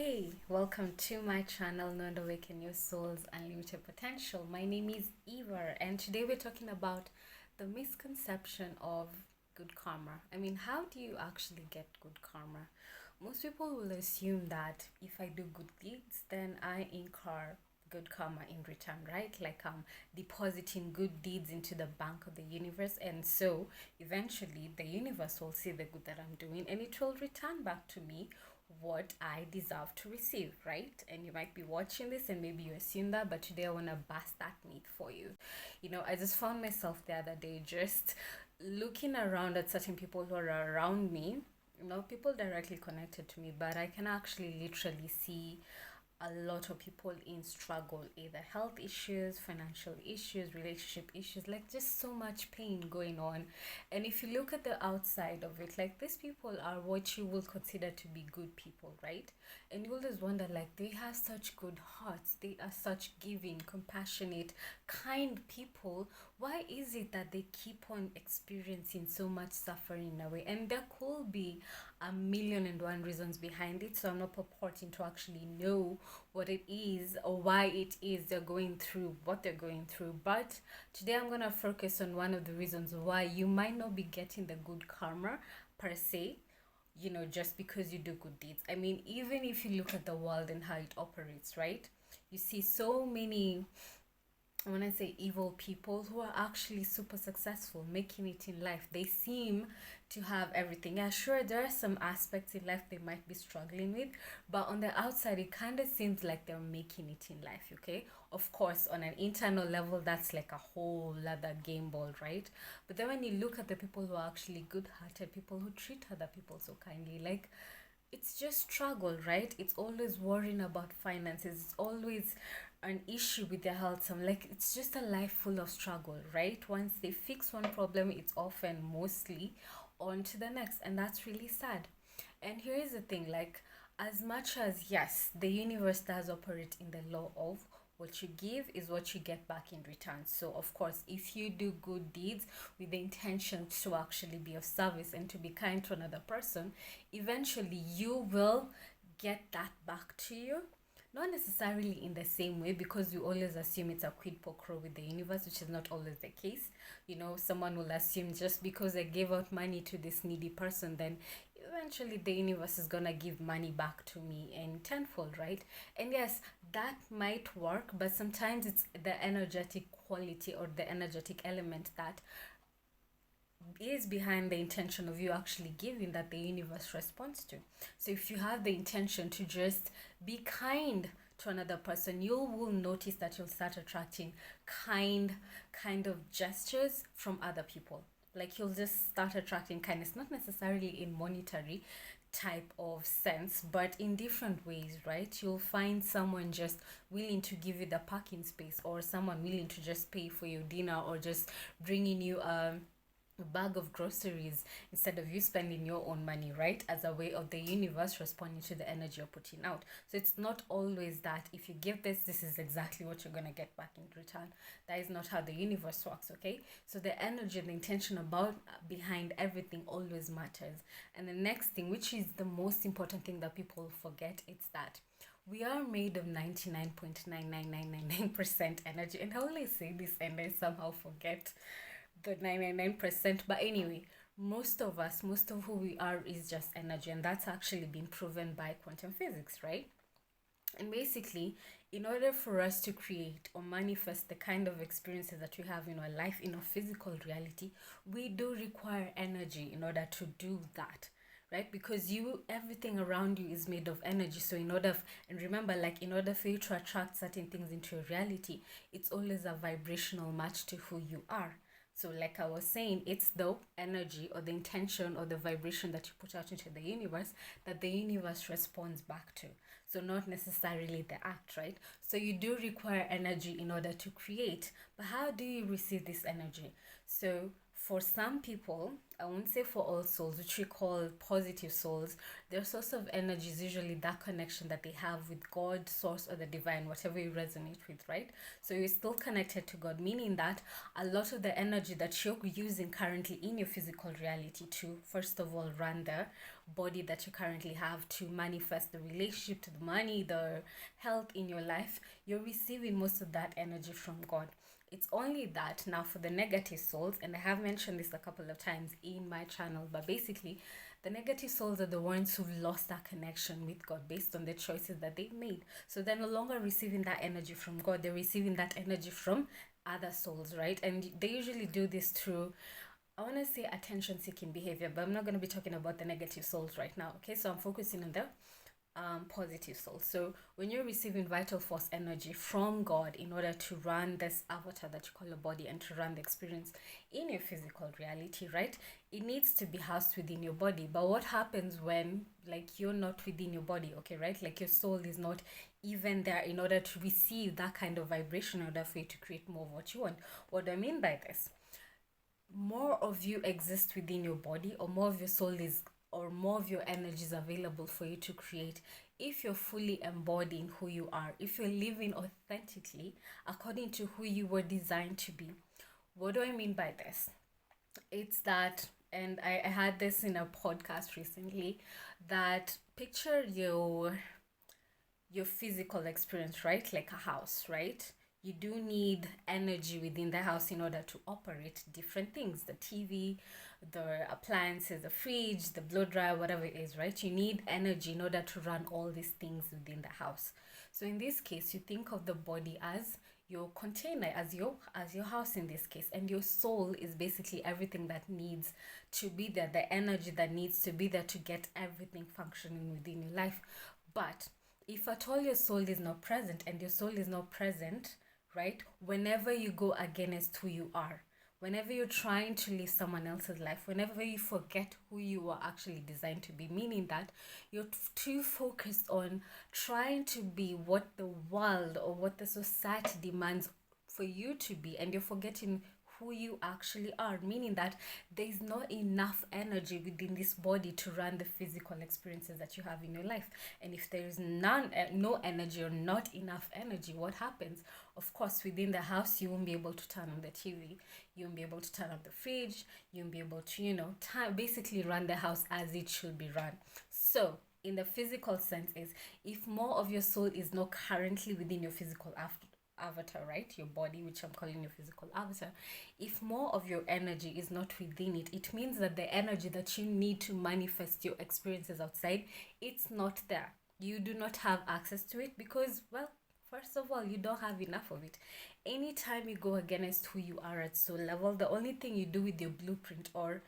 Hey, welcome to my channel, Know and Awaken Your Soul's Unlimited Potential. My name is Eva, and today we're talking about the misconception of good karma. How do you actually get good karma? Most people will assume that if I do good deeds, then I incur good karma in return, right? Like I'm depositing good deeds into the bank of the universe, and so eventually the universe will see the good that I'm doing and it will return back to me what I deserve to receive, right? And you might be watching this and maybe you assume that, but today I want to bust that myth for you. I just found myself the other day just looking around at certain people who are around me, people directly connected to me, but I can actually literally see a lot of people in struggle, either health issues, financial issues, relationship issues, like just so much pain going on. And if you look at the outside of it, like these people are what you will consider to be good people, right? And you always wonder, like, they have such good hearts, they are such giving, compassionate, kind people. Why is it that they keep on experiencing so much suffering in a way? And there could be a million and one reasons behind it, so I'm not purporting to actually know what it is or why it is they're going through what they're going through. But today I'm going to focus on one of the reasons why you might not be getting the good karma per se, just because you do good deeds. Even if you look at the world and how it operates, right? You see so many, when I say evil people, who are actually super successful, making it in life. They seem to have everything. Yeah, sure, there are some aspects in life they might be struggling with, but on the outside, it kind of seems like they're making it in life, okay? Of course, on an internal level, that's like a whole other game ball, right? But then when you look at the people who are actually good hearted, people who treat other people so kindly, like, it's just struggle, right? It's always worrying about finances. It's always an issue with their health. So I'm like, it's just a life full of struggle, right? Once they fix one problem, it's often mostly on to the next, and that's really sad. And here is the thing, like, as much as yes, the universe does operate in the law of what you give is what you get back in return. So of course, if you do good deeds with the intention to actually be of service and to be kind to another person, eventually you will get that back to you. Not necessarily in the same way, because we always assume it's a quid pro quo with the universe, which is not always the case. Someone will assume just because I gave out money to this needy person, then eventually the universe is gonna give money back to me in tenfold, right? And yes, that might work, but sometimes it's the energetic quality or the energetic element that is behind the intention of you actually giving that the universe responds to. So if you have the intention to just be kind to another person, you will notice that you'll start attracting kind of gestures from other people. Like you'll just start attracting kindness, not necessarily in monetary type of sense, but in different ways, right? You'll find someone just willing to give you the parking space, or someone willing to just pay for your dinner, or just bringing you a bag of groceries instead of you spending your own money, right? As a way of the universe responding to the energy you're putting out. So it's not always that if you give this is exactly what you're going to get back in return. That is not how the universe works, okay? So the energy and the intention about behind everything always matters. And the next thing, which is the most important thing that people forget, it's that we are made of 99.99999% energy. And I always say this and I somehow forget the 999%. But anyway, most of us, most of who we are is just energy, and that's actually been proven by quantum physics, right? And basically, in order for us to create or manifest the kind of experiences that we have in our life, in our physical reality, we do require energy in order to do that, right? Because everything around you is made of energy. So and remember, like, in order for you to attract certain things into your reality, it's always a vibrational match to who you are. So like I was saying, it's the energy or the intention or the vibration that you put out into the universe that the universe responds back to. So not necessarily the act, right? So you do require energy in order to create. But how do you receive this energy? So for some people, I won't say for all souls, which we call positive souls, their source of energy is usually that connection that they have with God, source, or the divine, whatever you resonate with, right? So you're still connected to God, meaning that a lot of the energy that you're using currently in your physical reality to, first of all, run the body that you currently have to manifest the relationship, to the money, the health in your life, you're receiving most of that energy from God. It's only that now for the negative souls, and I have mentioned this a couple of times in my channel, but basically the negative souls are the ones who've lost that connection with God based on the choices that they've made. So they're no longer receiving that energy from God, they're receiving that energy from other souls, right? And they usually do this through, I want to say, attention seeking behavior, but I'm not going to be talking about the negative souls right now. Okay, so I'm focusing on the positive soul. So when you're receiving vital force energy from God in order to run this avatar that you call a body and to run the experience in your physical reality, right, it needs to be housed within your body. But what happens when like you're not within your body, okay, right, like your soul is not even there in order to receive that kind of vibration in order for you to create more of what you want? What do I mean by this? More of you exist within your body, or more of your soul is, or more of your energy is available for you to create if you're fully embodying who you are, if you're living authentically according to who you were designed to be. What do I mean by this? It's that, and I had this in a podcast recently, that picture your physical experience, right? Like a house, right? You do need energy within the house in order to operate different things, the TV, the appliances, the fridge, the blow dryer, whatever it is, right? You need energy in order to run all these things within the house. So in this case, you think of the body as your container, as your house in this case, and your soul is basically everything that needs to be there, the energy that needs to be there to get everything functioning within your life. But if at all your soul is not present, and your soul is not present, right, whenever you go against who you are, whenever you're trying to live someone else's life, whenever you forget who you are actually designed to be, meaning that you're too focused on trying to be what the world or what the society demands for you to be, and you're forgetting who you actually are, meaning that there's not enough energy within this body to run the physical experiences that you have in your life. And if there is no energy, or not enough energy, what happens? Of course, within the house, you won't be able to turn on the TV, you won't be able to turn on the fridge, you won't be able to, basically run the house as it should be run. So in the physical sense is, if more of your soul is not currently within your physical avatar, right, your body, which I'm calling your physical avatar, if more of your energy is not within it, it means that the energy that you need to manifest your experiences outside, it's not there. You do not have access to it because, well, first of all, you don't have enough of it. Anytime you go against who you are at soul level, the only thing you do with your blueprint, or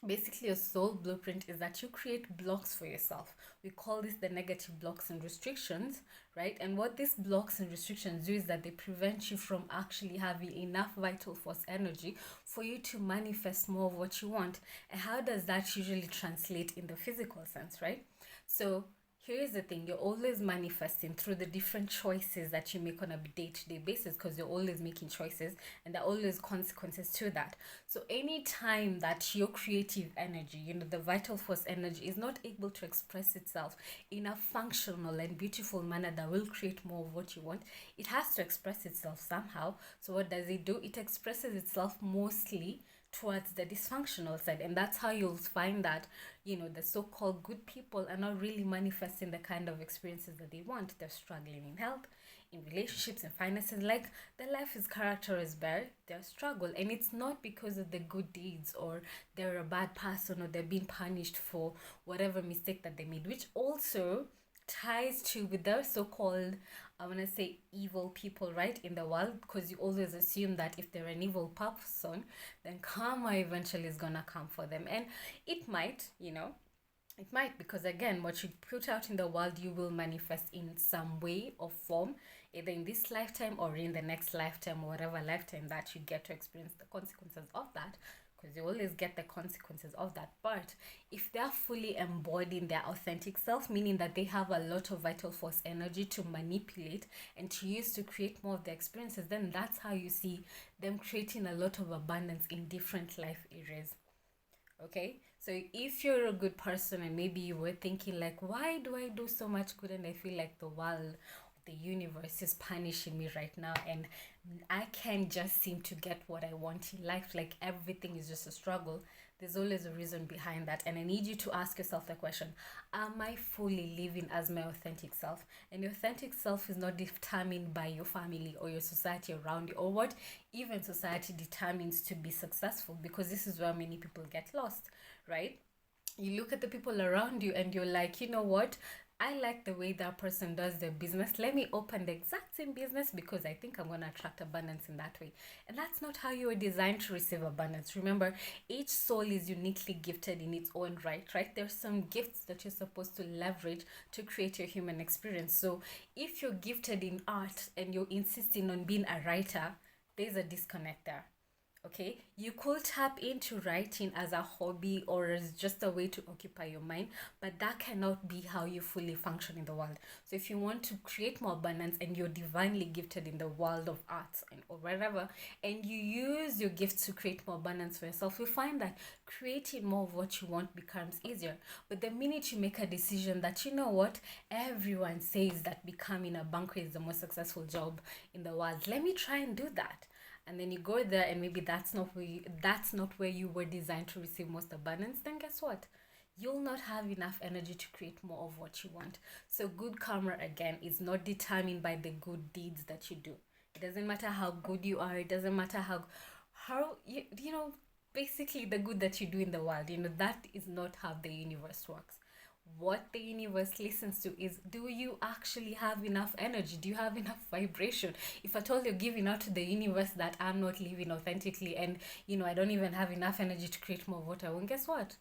basically a soul blueprint, is that you create blocks for yourself. We call this the negative blocks and restrictions, right? And what these blocks and restrictions do is that they prevent you from actually having enough vital force energy for you to manifest more of what you want. And how does that usually translate in the physical sense, right? So here's the thing, you're always manifesting through the different choices that you make on a day-to-day basis, because you're always making choices and there are always consequences to that. So anytime that your creative energy, the vital force energy, is not able to express itself in a functional and beautiful manner that will create more of what you want, it has to express itself somehow. So what does it do? It expresses itself mostly towards the dysfunctional side, and that's how you'll find that the so-called good people are not really manifesting the kind of experiences that they want. They're struggling in health, in relationships, and finances. Like, their life is characterized by their struggle, and it's not because of the good deeds, or they're a bad person, or they're being punished for whatever mistake that they made, which also ties to with the so-called, I want to say, evil people, right, in the world, because you always assume that if they're an evil person, then karma eventually is gonna come for them. And it might, it might, because again, what you put out in the world, you will manifest in some way or form, either in this lifetime or in the next lifetime, or whatever lifetime that you get to experience the consequences of that, because you always get the consequences of that. But if they're fully embodying their authentic self, meaning that they have a lot of vital force energy to manipulate and to use to create more of the experiences, then that's how you see them creating a lot of abundance in different life areas. Okay, so if you're a good person and maybe you were thinking like, why do I do so much good and I feel like the world, the universe is punishing me right now, and I can't just seem to get what I want in life, like everything is just a struggle, There's always a reason behind that. And I need you to ask yourself the question, am I fully living as my authentic self? And your authentic self is not determined by your family or your society around you, or what even society determines to be successful, because this is where many people get lost, right? You look at the people around you and you're like, you know what? I like the way that person does their business. Let me open the exact same business because I think I'm going to attract abundance in that way. And that's not how you are designed to receive abundance. Remember, each soul is uniquely gifted in its own right, right? There's some gifts that you're supposed to leverage to create your human experience. So if you're gifted in art and you're insisting on being a writer, there's a disconnect there. Okay, you could tap into writing as a hobby or as just a way to occupy your mind, but that cannot be how you fully function in the world. So if you want to create more abundance and you're divinely gifted in the world of arts and or wherever, and you use your gifts to create more abundance for yourself, you find that creating more of what you want becomes easier. But the minute you make a decision that, you know what, everyone says that becoming a banker is the most successful job in the world, let me try and do that. And then you go there and maybe that's not where you were designed to receive most abundance, then guess what? You'll not have enough energy to create more of what you want. So good karma, again, is not determined by the good deeds that you do. It doesn't matter how good you are. It doesn't matter how you know, basically the good that you do in the world. You know, that is not how the universe works. What the universe listens to is, do you actually have enough energy? Do you have enough vibration? If at all you're giving out to the universe that I'm not living authentically and, you know, I don't even have enough energy to create more of what I want, guess what?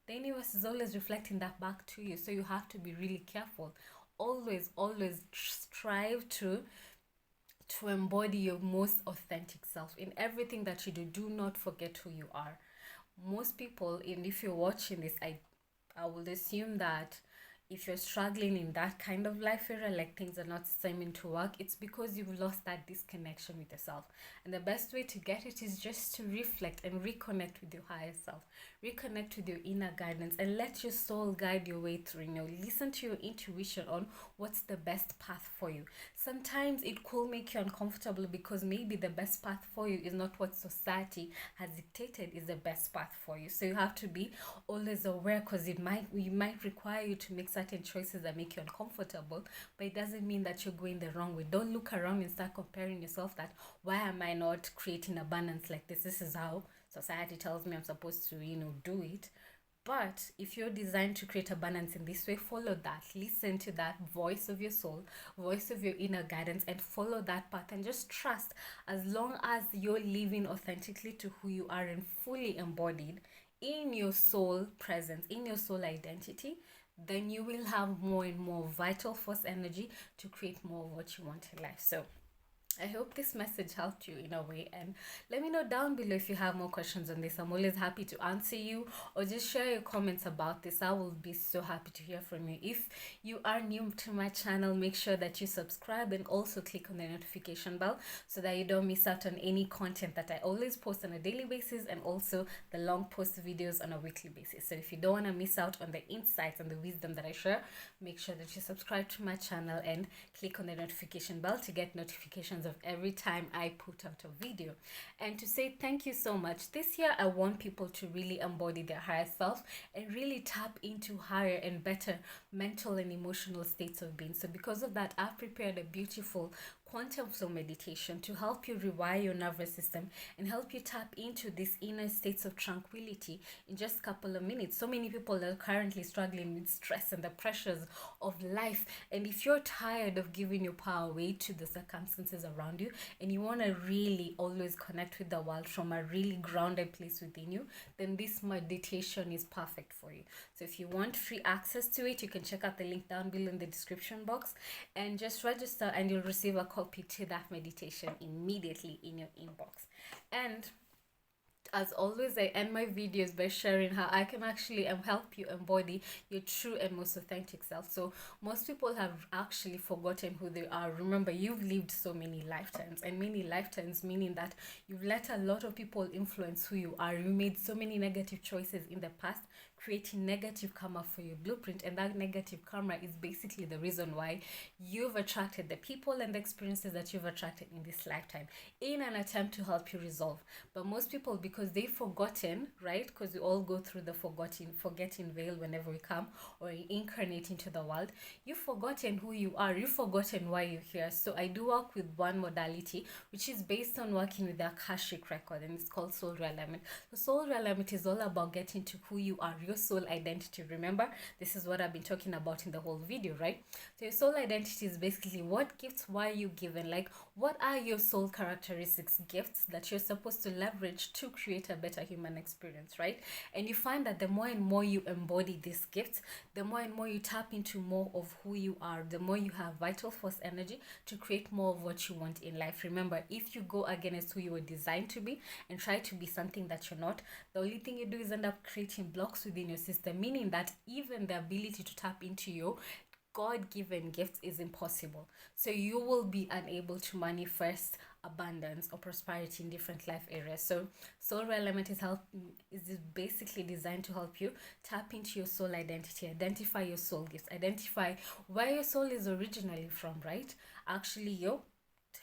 The universe is always reflecting that back to you. So you have to be really careful. Always strive to embody your most authentic self in everything that you do. Do not forget who you are. Most people, and if you're watching this, I would assume that if you're struggling in that kind of life area, like things are not seeming to work, it's because you've lost that disconnection with yourself. And the best way to get it is just to reflect and reconnect with your higher self, reconnect with your inner guidance, and let your soul guide your way through. You know, listen to your intuition on what's the best path for you. Sometimes it could make you uncomfortable because maybe the best path for you is not what society has dictated is the best path for you. So you have to be always aware, because it might require you to make certain choices that make you uncomfortable, but it doesn't mean that you're going the wrong way. Don't look around and start comparing yourself that, why am I not creating abundance like this? This is how society tells me I'm supposed to, you know, do it. But if you're designed to create abundance in this way, follow that. Listen to that voice of your soul, voice of your inner guidance, and follow that path. And just trust, as long as you're living authentically to who you are and fully embodied in your soul presence, in your soul identity, then you will have more and more vital force energy to create more of what you want in life. So I hope this message helped you in a way, and let me know down below if you have more questions on this. I'm always happy to answer you, or just share your comments about this. I will be so happy to hear from you. If you are new to my channel, make sure that you subscribe and also click on the notification bell so that you don't miss out on any content that I always post on a daily basis, and also the long post videos on a weekly basis. So if you don't want to miss out on the insights and the wisdom that I share, make sure that you subscribe to my channel and click on the notification bell to get notifications of every time I put out a video. And to say thank you so much. This year I want people to really embody their higher self and really tap into higher and better mental and emotional states of being. So because of that, I've prepared a beautiful quantum flow meditation to help you rewire your nervous system and help you tap into these inner states of tranquility in just a couple of minutes. So many people are currently struggling with stress and the pressures of life, and if you're tired of giving your power away to the circumstances around you and you want to really always connect with the world from a really grounded place within you, then this meditation is perfect for you. So if you want free access to it, you can check out the link down below in the description box and just register, and you'll receive a copy to that meditation immediately in your inbox. And as always, I end my videos by sharing how I can actually help you embody your true and most authentic self. So most people have actually forgotten who they are. Remember, you've lived so many lifetimes, and many lifetimes meaning that you've let a lot of people influence who you are. You made so many negative choices in the past, creating negative karma for your blueprint, and that negative karma is basically the reason why you've attracted the people and the experiences that you've attracted in this lifetime, in an attempt to help you resolve. But most people, because they've forgotten, right, because we all go through the forgetting veil whenever we come or incarnate into the world, you've forgotten who you are, you've forgotten why you're here. So I do work with one modality which is based on working with the Akashic record, and it's called soul realignment. So soul realignment is all about getting to who you are, your soul identity. Remember, this is what I've been talking about in the whole video, right? So your soul identity is basically what gifts were you given, like what are your soul characteristics, gifts that you're supposed to leverage to create a better human experience, right? And you find that the more and more you embody these gifts, the more and more you tap into more of who you are, the more you have vital force energy to create more of what you want in life. Remember, if you go against who you were designed to be and try to be something that you're not, the only thing you do is end up creating blocks within your system, meaning that even the ability to tap into your God-given gifts is impossible. So you will be unable to manifest abundance or prosperity in different life areas. So soul realignment is basically designed to help you tap into your soul identity, identify your soul gifts, identify where your soul is originally from, right? Actually,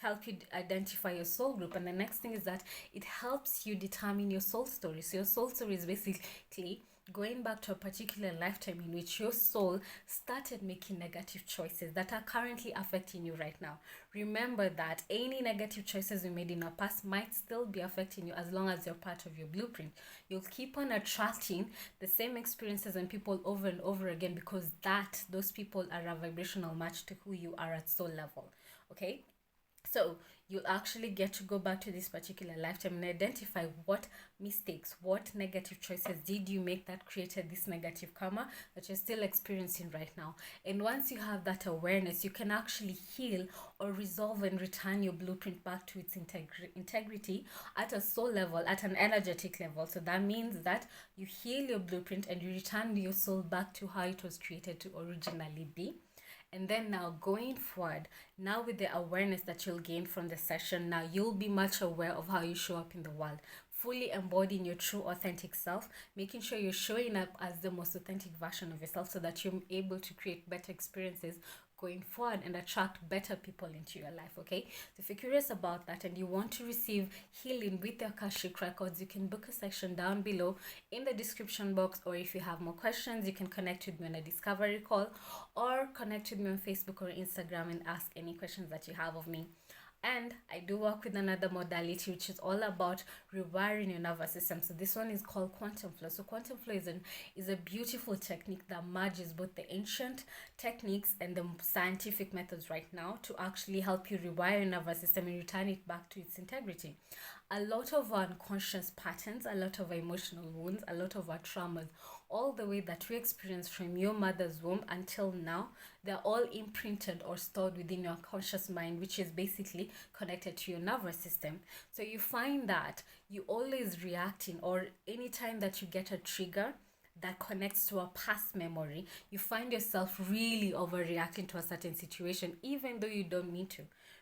help you identify your soul group. And the next thing is that it helps you determine your soul story. So your soul story is basically going back to a particular lifetime in which your soul started making negative choices that are currently affecting you right now. Remember that any negative choices you made in the past might still be affecting you as long as you're part of your blueprint. You'll keep on attracting the same experiences and people over and over again because those people are a vibrational match to who you are at soul level. Okay? So you'll actually get to go back to this particular lifetime and identify what mistakes, what negative choices did you make that created this negative karma that you're still experiencing right now. And once you have that awareness, you can actually heal or resolve and return your blueprint back to its integrity at a soul level, at an energetic level. So that means that you heal your blueprint and you return your soul back to how it was created to originally be. And then now going forward, now with the awareness that you'll gain from the session, now you'll be much aware of how you show up in the world, fully embodying your true authentic self, making sure you're showing up as the most authentic version of yourself so that you're able to create better experiences going forward and attract better people into your life. Okay, so if you're curious about that and you want to receive healing with the Akashic records, you can book a section down below in the description box, or if you have more questions, you can connect with me on a discovery call or connect with me on Facebook or Instagram and ask any questions that you have of me. And I do work with another modality which is all about rewiring your nervous system. So this one is called quantum flow. So quantum flow is a beautiful technique that merges both the ancient techniques and the scientific methods right now to actually help you rewire your nervous system and return it back to its integrity. A lot of our unconscious patterns, a lot of our emotional wounds, a lot of our traumas, all the way that we experience from your mother's womb until now, they're all imprinted or stored within your conscious mind, which is basically connected to your nervous system. So you find that you always reacting, or anytime that you get a trigger that connects to a past memory, you find yourself really overreacting to a certain situation, even though you don't mean to.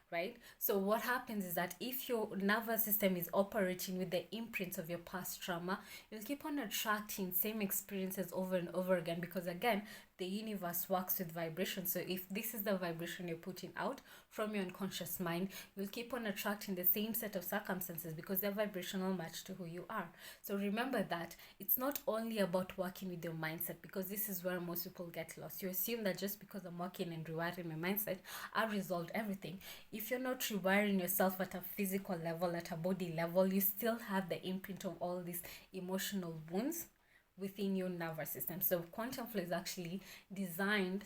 Right? So what happens is that if your nervous system is operating with the imprints of your past trauma, you'll keep on attracting same experiences over and over again, because again, the universe works with vibration. So if this is the vibration you're putting out from your unconscious mind, you'll keep on attracting the same set of circumstances because they're vibrational match to who you are. So remember that it's not only about working with your mindset, because this is where most people get lost. You assume that just because I'm working and rewiring my mindset, I've resolved everything. If you're not rewiring yourself at a physical level, at a body level, you still have the imprint of all these emotional wounds within your nervous system. So quantum flow is actually designed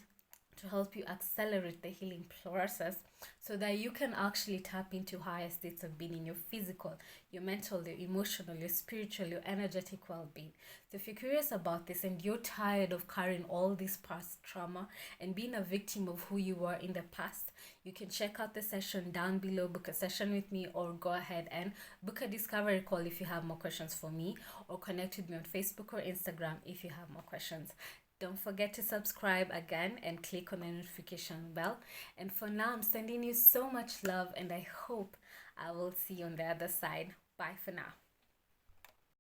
to help you accelerate the healing process so that you can actually tap into higher states of being in your physical, your mental, your emotional, your spiritual, your energetic well-being. So if you're curious about this and you're tired of carrying all this past trauma and being a victim of who you were in the past, you can check out the session down below, book a session with me, or go ahead and book a discovery call if you have more questions for me, or connect with me on Facebook or Instagram if you have more questions. Don't forget to subscribe again and click on the notification bell. And for now, I'm sending you so much love, and I hope I will see you on the other side. Bye for now.